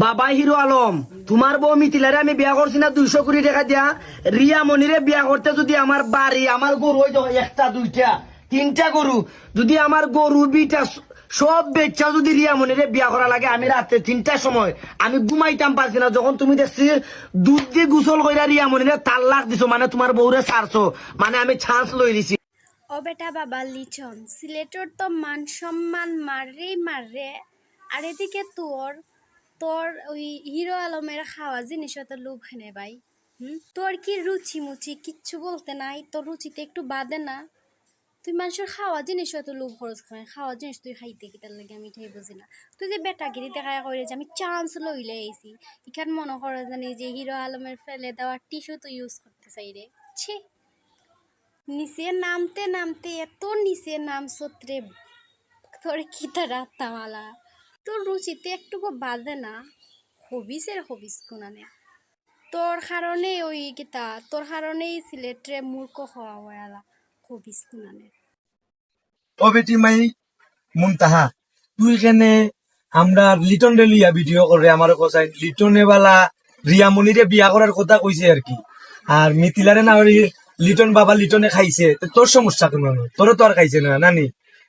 বাবা হিরো আলম, তোমার বউ মিথিলারে আমি বিয়া করছি না 200 কোটি টাকা দিয়া। রিয়া মনিরে বিয়া করতে যদি আমার বাড়ি, আমার গরু হইতো একটা, দুইটা, তিনটা গরু, যদি আমার গরু বিটা সব বেচা যদি রিয়া মনিরে বিয়া করা লাগে, আমি রাতে 3টার সময় আমি ঘুমাইতাম পারছি না। যখন তুমি দেখছি দুধ দিয়ে গোসল কইরা রিয়া মনিরে তাল্লাক দিছো, মানে তোমার বউরে ছাড়ছো, মানে আমি চান্স লই দিছি। ও বেটা বাবা লিচন, সিলেটর তো মান সম্মান মারে। আর এদিকে তোর তোর ওই হিরো আলমের খাওয়া জিনিস তো লোভ হেনে ভাই। তোর কি রুচি মুচি কিচ্ছু বলতে নাই? তোর রুচিতে একটু বাদে না? তুই মানুষের খাওয়া জিনিস এত লোভ খরচ খায়, খাওয়া জিনিস তুই খাইতে কি তার লাগে আমি এটাই বুঝি না। তুই যে বেটাগিরি দেখা করে যে আমি চান্স লইলে আইছি, এখান মনে করে জানি যে হিরো আলমের ফেলে দেওয়া টিস্যু তুই ইউজ করতে চাই রে। ছি, নিচে নামতে নামতে এত নিচে নাম সত্রে তোর কি তার রাত্তামালা। তোর রুচিতে একটুকু বাদে না? হবিসের হবিস কোনানে। তোর কারণে ওই কিতা, তোর কারণেই সিলেটে মূর্খ হওয়া হয়ালা হবিস কোনানে। ও বেটি মাই মুনতাহা, তুই কেনে আমরা লিটন রে লিয়া ভিডিও করে আমার কোসাই লিটনে বালা রিয়া মনিরে বিয়া করার কথা কইছে আর কি, আর মিথিলারে না ওই লিটন বাবা লিটনে খাইছে, তো তোর সমস্যা কেন? তোরও তো আর খাইছে না নানি।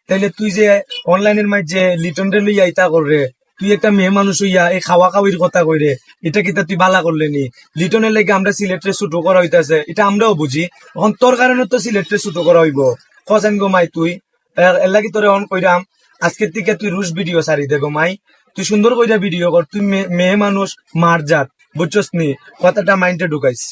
তাইলে তুই যে অনলাইনের মাঝে লিটন রে লইয়া ইতা করে, তুই একটা মেয়ে মানুষ হইয়া এই খাওয়া খাওয়ির কথা কইরে, এটা কিতা তুই বালা করলে নি? লিটনের লেগে আমরা সিলেটে ছুটো করা হইতাছে, এটা আমরাও বুঝি। এখন তোর কারণে তো সিলেটে ছুটো করা হইব। খসান গো মাই তুই এর লাগি তোরে অন কইরাম, আজকের থেকে তুই রুশ ভিডিও সারি দে গো মাই। তুই সুন্দর কইরা ভিডিও কর, তুই মেয়ে মানুষ মার জাত, বুঝছস নি? কথাটা মাইন্ডে ঢুকাইস।